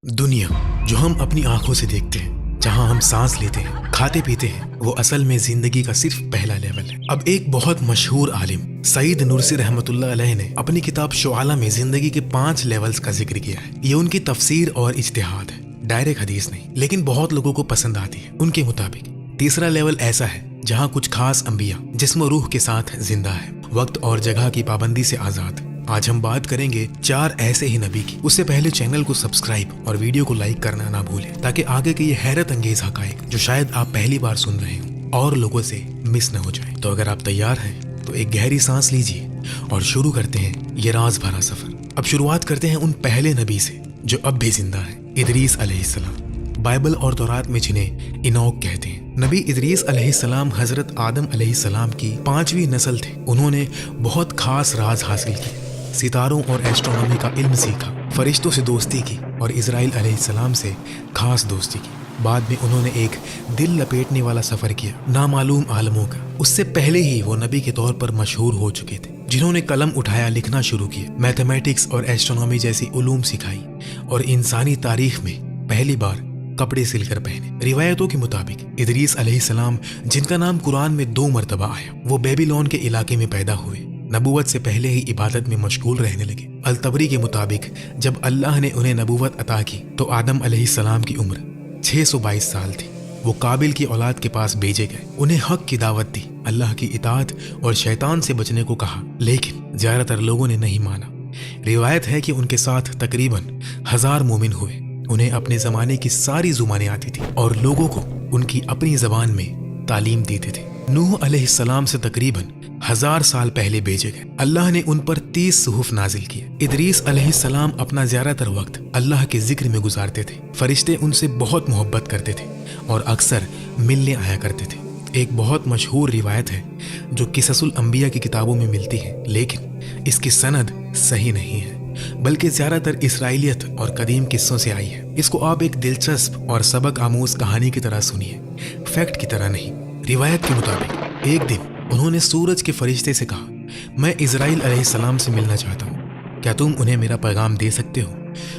दुनिया जो हम अपनी आंखों से देखते हैं, जहां हम सांस लेते हैं, खाते पीते हैं, वो असल में जिंदगी का सिर्फ पहला लेवल है। अब एक बहुत मशहूर आलिम सईद नूरसी रहमतुल्लाह अलैह ने अपनी किताब शुआला में जिंदगी के 5 लेवल्स का जिक्र किया है। ये उनकी तफसीर और इज्तिहाद है, डायरेक्ट हदीस नहीं, लेकिन बहुत लोगों को पसंद आती है। उनके मुताबिक तीसरा लेवल ऐसा है जहाँ कुछ खास अंबिया जिस्म रूह के साथ जिंदा है, वक्त और जगह की पाबंदी से आजाद। आज हम बात करेंगे 4 ऐसे ही नबी की। उससे पहले चैनल को सब्सक्राइब और वीडियो को लाइक करना ना भूलें, ताकि आगे के ये हैरत अंगेज हकायक जो शायद आप पहली बार सुन रहे हो और लोगों से मिस न हो जाए। तो अगर आप तैयार हैं तो एक गहरी सांस लीजिए और शुरू करते हैं ये राज भरा सफर। अब शुरुआत करते हैं उन पहले नबी से जो अब भी जिंदा है, इदरीस अलैहिस्सलाम। बाइबल और तौरात में जिन्हें इनोक कहते हैं। नबी इदरीस अलैहिस्सलाम हजरत आदम अलैहिस्सलाम की 5वीं नस्ल थे। उन्होंने बहुत खास राज हासिल किए, सितारों और एस्ट्रोनॉमी का इल्म सीखा, फरिश्तों से दोस्ती की और इजराइल अलैहिस्सलाम से खास दोस्ती की। बाद में उन्होंने एक दिल लपेटने वाला सफर किया नामालूम आलमों का। उससे पहले ही वो नबी के तौर पर मशहूर हो चुके थे, जिन्होंने कलम उठाया, लिखना शुरू किया, मैथमेटिक्स और एस्ट्रोनॉमी जैसी उलूम सिखाई और इंसानी तारीख में पहली बार कपड़े सिलकर पहने। रिवायतों के मुताबिक इदरीस अलैहिस्सलाम, जिनका नाम कुरान में 2 मरतबा आया, वो बेबीलोन के इलाके में पैदा हुए। नबूवत से पहले ही इबादत में मशगूल रहने लगे। अल-तबरी के मुताबिक जब अल्लाह ने उन्हें नबूवत अता की तो आदम अलैहिस्सलाम की उम्र 622 साल थी। वो काबिल की औलाद के पास भेजे गए, उन्हें हक की दावत दी, अल्लाह की इताअत और शैतान से बचने को कहा, लेकिन ज्यादातर लोगों ने नहीं माना। रिवायत है कि उनके साथ तकरीबन 1000 मोमिन हुए। उन्हें अपने ज़माने की सारी ज़ुबानें आती थी और लोगों को उनकी अपनी ज़बान में तालीम देते थे। नूह अलैहिस्सलाम से तकरीबन 1000 साल पहले भेजे गए। अल्लाह ने उन पर 30 सुहुफ नाजिल किए। इदरीस अलैहिस्सलाम अपना ज़्यादातर वक्त अल्लाह के जिक्र में गुजारते थे। फरिश्ते उनसे बहुत मोहब्बत करते थे और अक्सर मिलने आया करते थे। एक बहुत मशहूर रिवायत है जो किससुल अंबिया की किताबों में मिलती है, लेकिन इसकी सनद सही नहीं है, बल्कि ज्यादातर इसराइलियत और कदीम किस्सों से आई है। इसको आप एक दिलचस्प और सबक आमूज कहानी की तरह सुनिए, फैक्ट की तरह नहीं। रिवायत के मुताबिक एक दिन उन्होंने सूरज के फरिश्ते से कहा, मैं इजराइल अलैहिस्सलाम से मिलना चाहता हूँ, क्या तुम उन्हें मेरा पैगाम दे सकते हो?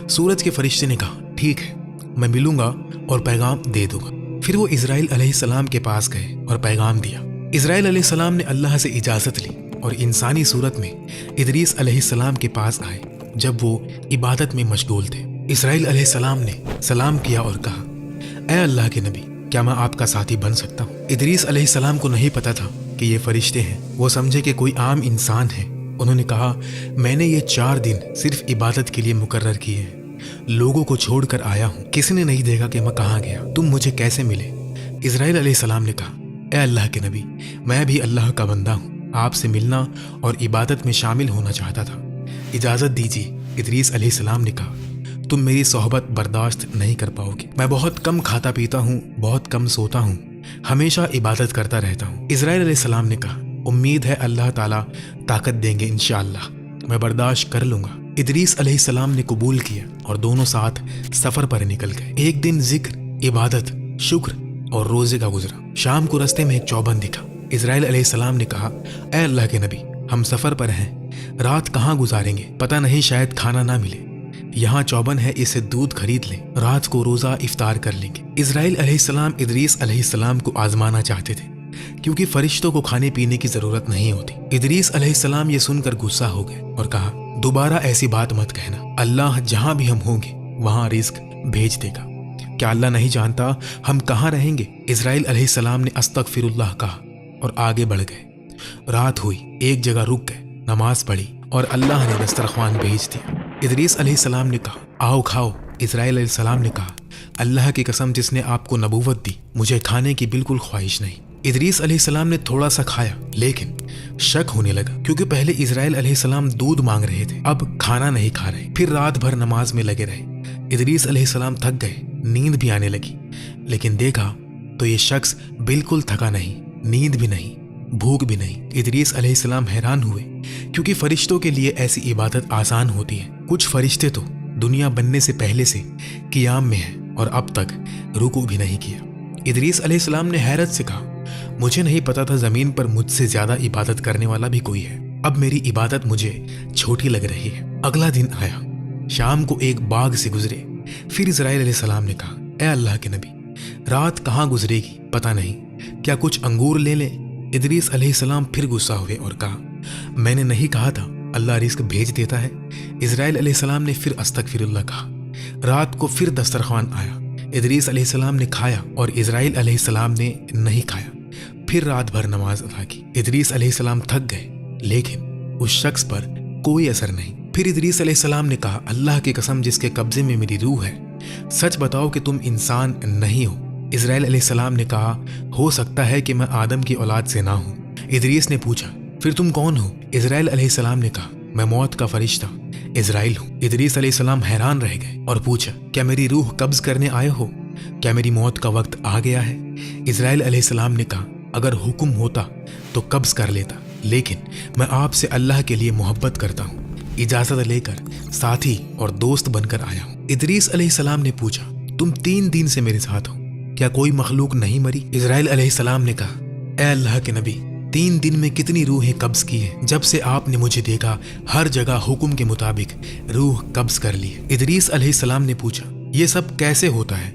सूरज के फरिश्ते ने कहा, ठीक है, मैं मिलूंगा और पैगाम दे दूंगा। फिर वो इजराइल अलैहिस्सलाम के पास गए और पैगाम दिया। इजराइल अलैहिस्सलाम ने अल्लाह से इजाजत ली और इंसानी सूरत में इदरीस अलैहिस्सलाम के पास आए जब वो इबादत में मशगूल थे। इस्राइल अलैहिस्सलाम ने सलाम किया और कहा, ऐ अल्लाह के नबी, क्या मैं आपका साथी बन सकता हूँ? इदरीस अलैहिस्सलाम को नहीं पता था कि ये फरिश्ते हैं। वो समझे कि कोई आम इंसान है। उन्होंने कहा, मैंने ये 4 दिन सिर्फ इबादत के लिए मुकर्रर किए हैं, लोगों को छोड़कर आया हूँ, किसी ने नहीं देखा कि मैं कहाँ गया, तुम मुझे कैसे मिले? इस्राइल अलैहिस्सलाम ने कहा, ऐ अल्लाह के नबी, मैं भी अल्लाह का बंदा हूँ, आपसे मिलना और इबादत में शामिल होना चाहता था, इजाज़त दीजिए। इदरीस अलैहिस्सलाम ने कहा, तुम मेरी सोहबत बर्दाश्त नहीं कर पाओगे। मैं बहुत कम खाता पीता हूँ, बहुत कम सोता हूँ, हमेशा इबादत करता रहता हूँ। इस्राइल अलैहिस्सलाम ने कहा, उम्मीद है अल्लाह ताला ताकत देंगे, इंशाअल्लाह मैं बर्दाश्त कर लूँगा। इदरीस अलैहिस्सलाम ने कबूल किया और दोनों साथ सफ़र पर निकल गए। एक दिन जिक्र, इबादत, शुक्र और रोज़े का गुजरा। शाम को रास्ते में एक चौबन दिखा। इस्राइल अलैहिस्सलाम ने कहा, ऐ अल्लाह के नबी, हम सफ़र पर हैं, रात कहाँ गुजारेंगे? पता नहीं, शायद खाना ना मिले। यहाँ चौबन है, इससे दूध खरीद लें, रात को रोज़ा इफ्तार कर लेंगे। इस्राइल अलैहिस्सलाम इदरीस अलैहिस्सलाम को आजमाना चाहते थे, क्योंकि फरिश्तों को खाने पीने की ज़रूरत नहीं होती। इदरीस अलैहिस्सलाम ये सुनकर गुस्सा हो गए और कहा, दोबारा ऐसी बात मत कहना, अल्लाह जहाँ भी हम होंगे वहाँ रिस्क भेज देगा। क्या अल्लाह नहीं जानता हम कहाँ रहेंगे? इस्राइल अलैहिस्सलाम ने अस्तगफिरुल्लाह कहा और आगे बढ़ गए। रात हुई, एक जगह रुक गए, नमाज पढ़ी और अल्लाह ने दस्तरख्वान भेज दिया। इदरीस अलैहिस्सलाम ने कहा, आओ खाओ। इस्राइल अलैहिस्सलाम ने कहा, अल्लाह की कसम जिसने आपको नबूवत दी, मुझे खाने की बिल्कुल ख्वाहिश नहीं। इदरीस अलैहिस्सलाम ने थोड़ा सा खाया, लेकिन शक होने लगा, क्योंकि पहले इस्राइल अलैहिस्सलाम दूध मांग रहे थे, अब खाना नहीं खा रहे। फिर रात भर नमाज में लगे रहे। इदरीस अलैहिस्सलाम थक गए, नींद भी आने लगी, लेकिन देखा तो ये शख्स बिल्कुल थका नहीं, नींद भी नहीं, भूख भी नहीं। इदरीस अलैहिस्सलाम हैरान हुए, क्योंकि फरिश्तों के लिए ऐसी इबादत आसान होती है। कुछ फरिश्ते तो दुनिया बनने से पहले से कियाम में हैं और अब तक रुकू भी नहीं किया। इदरीस अलैहिस्सलाम ने हैरत से कहा, मुझे नहीं पता था ज़मीन पर मुझसे ज़्यादा इबादत करने वाला भी कोई है। अब मेरी इबादत मुझे छोटी लग रही है। अगला दिन आया। शाम को एक बाग से गुजरे। پھر اسرائیل علیہ السلام نے کہا اے اللہ کے نبی رات کہاں گزرے گی پتہ نہیں، کیا کچھ انگور لے لیں؟ ادریس علیہ السلام پھر غصہ ہوئے اور کہا میں نے نہیں کہا تھا اللہ رزق بھیج دیتا ہے؟ اسرائیل علیہ السلام نے پھر استغفر اللہ کہا۔ رات کو پھر دسترخوان آیا، ادریس علیہ السلام نے کھایا اور اسرائیل علیہ السلام نے نہیں کھایا۔ پھر رات بھر نماز ادا کی۔ ادریس علیہ السلام تھک گئے لیکن اس شخص پر کوئی اثر نہیں۔ پھر ادریس علیہ السلام نے کہا اللہ کی قسم جس کے قبضے میں میری روح ہے، سچ بتاؤ کہ تم انسان نہیں ہو۔ اسرائیل علیہ السلام نے کہا ہو سکتا ہے کہ میں آدم کی اولاد سے نہ ہوں۔ ادریس نے پوچھا پھر تم کون ہو؟ اسرائیل علیہ السلام نے کہا میں موت کا فرشتہ اسرائیل ہوں۔ ادریس علیہ السلام حیران رہ گئے اور پوچھا کیا میری روح قبض کرنے آئے ہو؟ کیا میری موت کا وقت آ گیا ہے؟ اسرائیل علیہ السلام نے کہا اگر حکم ہوتا تو قبض کر لیتا، لیکن میں آپ سے اللہ کے لیے محبت کرتا ہوں، اجازت لے کر ساتھی اور دوست بن کر آیا ہوں۔ ادریس علیہ السلام نے پوچھا تم 3 دن سے میرے ساتھ ہو، کیا کوئی مخلوق نہیں مری؟ اسرائیل علیہ السلام نے کہا اے اللہ کے نبی 3 دن میں کتنی روحیں قبض کی ہیں؟ جب سے آپ نے مجھے دیکھا ہر جگہ حکم کے مطابق روح قبض کر لی ہے۔ ادریس علیہ السلام نے پوچھا یہ سب کیسے ہوتا ہے؟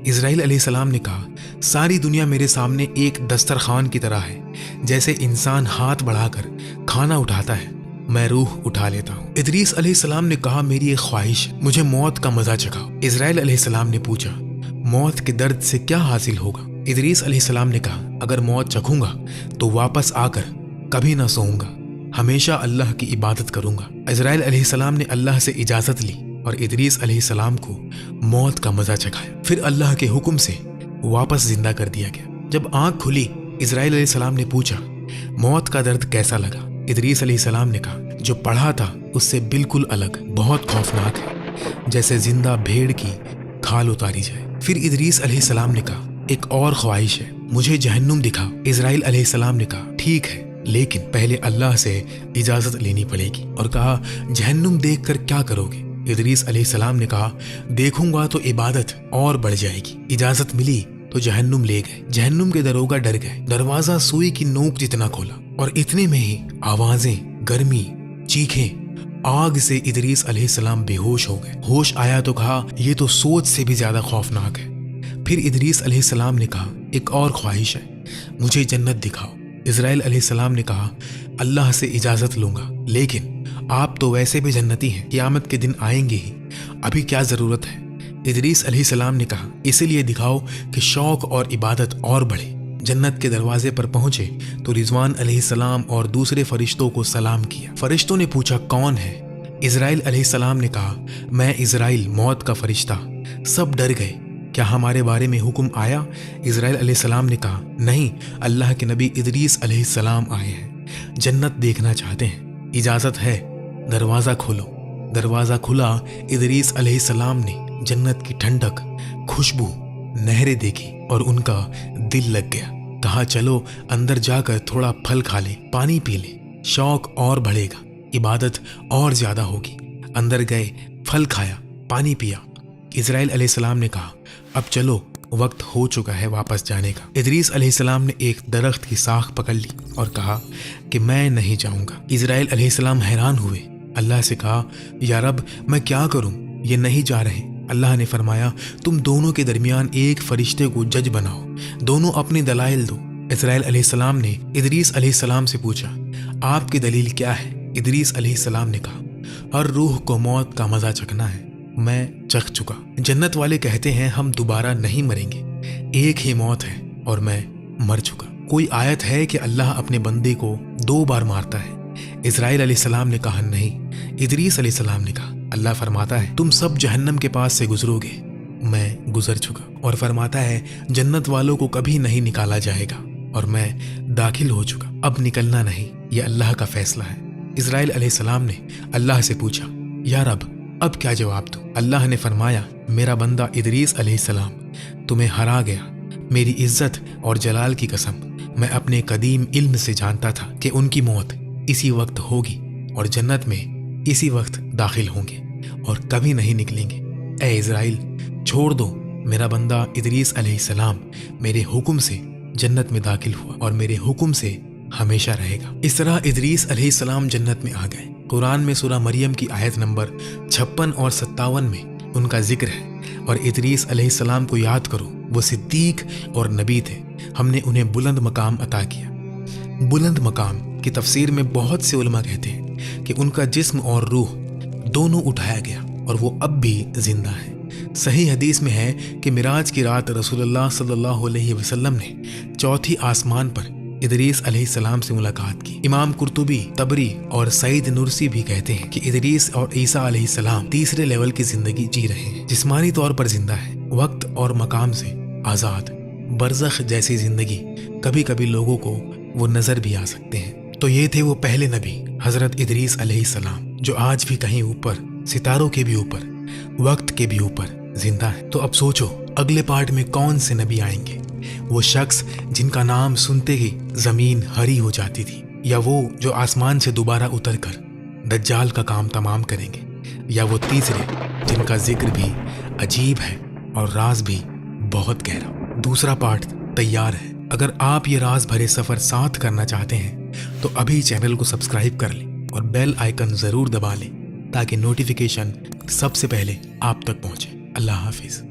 اسرائیل علیہ السلام نے کہا ساری دنیا میرے سامنے ایک دسترخوان کی طرح ہے، جیسے انسان ہاتھ بڑھا کر کھانا اٹھاتا ہے میں روح اٹھا لیتا ہوں۔ ادریس علیہ السلام نے کہا میری ایک خواہش ہے، مجھے موت کا مزہ چکھاؤ۔ اسرائیل علیہ السلام نے پوچھا موت کے درد سے کیا حاصل ہوگا؟ ادریس علیہ السلام نے کہا اگر موت چکھوں گا تو واپس آ کر کبھی نہ سوؤں گا، ہمیشہ اللہ کی عبادت کروں گا۔ اسرائیل علیہ السلام نے اللہ سے اجازت لی اور ادریس علیہ السلام کو موت کا مزہ چکھایا، پھر اللہ کے حکم سے واپس زندہ کر دیا گیا۔ جب آنکھ کھلی اسرائیل علیہ السلام نے پوچھا موت کا درد کیسا لگا؟ ادریس علیہ السلام نے کہا جو پڑھا تھا اس سے بالکل الگ، بہت خوفناک ہے، جیسے زندہ بھیڑ کی کھال اتاری جائے۔ پھر ادریس علیہ السلام نے کہا ایک اور خواہش ہے، مجھے جہنم دکھا۔ اسرائیل علیہ السلام نے کہا ٹھیک ہے لیکن پہلے اللہ سے اجازت لینی پڑے گی، اور کہا جہنم دیکھ کر کیا کرو گے؟ ادریس علیہ السلام نے کہا دیکھوں گا تو عبادت اور بڑھ جائے گی۔ اجازت ملی تو جہنم لے گئے۔ جہنم کے دروگا ڈر گئے، دروازہ سوئی کی نوک جتنا کھولا اور اتنے میں ہی آوازیں، گرمی، چیخیں، آگ سے ادریس علیہ السلام بے ہوش ہو گئے۔ ہوش آیا تو کہا یہ تو سوچ سے بھی زیادہ خوفناک ہے۔ پھر ادریس علیہ السلام نے کہا ایک اور خواہش ہے، مجھے جنت دکھاؤ۔ اسرائیل علیہ السلام نے کہا اللہ سے اجازت لوں گا، لیکن آپ تو ویسے بھی جنتی ہیں، قیامت کے دن آئیں گے ہی، ابھی کیا ضرورت ہے؟ ادریس علیہ السلام نے کہا اسی لیے دکھاؤ کہ شوق اور عبادت اور بڑھے۔ جنت کے دروازے پر پہنچے تو رضوان علیہ السلام اور دوسرے فرشتوں کو سلام کیا۔ فرشتوں نے پوچھا کون ہے؟ اسرائیل علیہ السلام نے کہا میں اسرائیل موت کا فرشتہ۔ سب ڈر گئے، کیا ہمارے بارے میں حکم آیا؟ اسرائیل علیہ السلام نے کہا نہیں، اللہ کے نبی ادریس علیہ السلام آئے ہیں، جنت دیکھنا چاہتے ہیں، اجازت ہے، دروازہ کھولو۔ دروازہ کھلا، ادریس علیہ السلام نے جنت کی ٹھنڈک، خوشبو، نہریں دیکھی اور ان کا دل لگ گیا۔ کہا چلو اندر جا کر تھوڑا پھل کھا لے، پانی پی لے، شوق اور بڑھے گا، عبادت اور زیادہ ہوگی۔ اندر گئے، پھل کھایا، پانی پیا۔ اسرائیل علیہ السلام نے کہا اب چلو وقت ہو چکا ہے واپس جانے کا۔ ادریس علیہ السلام نے ایک درخت کی ساخ پکڑ لی اور کہا کہ میں نہیں جاؤں گا۔ اسرائیل علیہ السلام حیران ہوئے، اللہ سے کہا یا رب میں کیا کروں، یہ نہیں جا رہے۔ اللہ نے فرمایا تم دونوں کے درمیان ایک فرشتے کو جج بناؤ، دونوں اپنی دلائل دو۔ اسرائیل علیہ السلام نے ادریس علیہ السلام سے پوچھا آپ کی دلیل کیا ہے؟ ادریس علیہ السلام نے کہا ہر روح کو موت کا مزہ چکھنا ہے، میں چکھ چکا۔ جنت والے کہتے ہیں ہم دوبارہ نہیں مریں گے، ایک ہی موت ہے اور میں مر چکا۔ کوئی آیت ہے کہ اللہ اپنے بندے کو 2 بار مارتا ہے؟ اسرائیل علیہ السلام نے کہا نہیں۔ ادریس علیہ السلام نے کہا اللہ فرماتا ہے تم سب جہنم کے پاس سے گزرو گے، میں گزر چکا، اور فرماتا ہے جنت والوں کو کبھی نہیں نکالا جائے گا اور میں داخل ہو چکا، اب نکلنا نہیں، یہ اللہ کا فیصلہ ہے۔ اسرائیل علیہ السلام نے اللہ سے پوچھا یا رب اب کیا جواب دوں؟ اللہ نے فرمایا میرا بندہ ادریس علیہ السلام تمہیں ہرا گیا، میری عزت اور جلال کی قسم میں اپنے قدیم علم سے جانتا تھا کہ ان کی موت اسی وقت ہوگی اور جنت میں اسی وقت داخل ہوں گے اور کبھی نہیں نکلیں گے۔ اے اسرائیل چھوڑ دو، میرا بندہ ادریس علیہ السلام میرے حکم سے جنت میں داخل ہوا اور میرے حکم سے ہمیشہ رہے گا۔ اس طرح ادریس علیہ السلام جنت میں آ گئے۔ قرآن میں سورہ مریم کی آیت نمبر 56 اور 57 میں ان کا ذکر ہے۔ और इदरीस अलैहिस्सलाम को याद करो, वो सिद्दीक और नबी थे, हमने उन्हें बुलंद मकाम अता किया। बुलंद मकाम की तफसीर में बहुत से उलमा कहते हैं कि उनका जिस्म और रूह दोनों उठाया गया और वो अब भी जिंदा है। सही हदीस में है कि मिराज की रात रसूलुल्लाह सल्लल्लाहु अलैहि वसल्लम ने चौथी आसमान पर इदरीस अलैहिस्सलाम से मुलाकात की। इमाम कुर्तुबी, तबरी और सईद नुरसी भी कहते हैं कि इदरीस और ईसा अलैहिस्सलाम तीसरे लेवल की जिंदगी जी रहे हैं, जिस्मानी तौर पर जिंदा है, वक्त और मकाम से आज़ाद। बरज़ख जैसी जिंदगी कभी कभी लोगों को वो नजर भी आ सकते हैं। तो ये थे वो पहले नबी हजरत इदरीस अलैहिस्सलाम, जो आज भी कहीं ऊपर, सितारों के भी ऊपर, वक्त के भी ऊपर जिंदा है। तो अब सोचो अगले पार्ट में कौन से नबी आएंगे? वो शख्स जिनका नाम सुनते ही जमीन हरी हो जाती थी, या वो जो आसमान से दोबारा उतरकर दज्जाल का काम तमाम करेंगे, या वो तीसरे जिनका जिक्र भी अजीब है और राज भी बहुत गहरा। दूसरा पार्ट तैयार है। अगर आप ये राज भरे सफर साथ करना चाहते हैं तो अभी चैनल को सब्सक्राइब कर लें और बेल आइकन जरूर दबा लें ताकि नोटिफिकेशन सबसे पहले आप तक पहुंचे। अल्लाह हाफिज।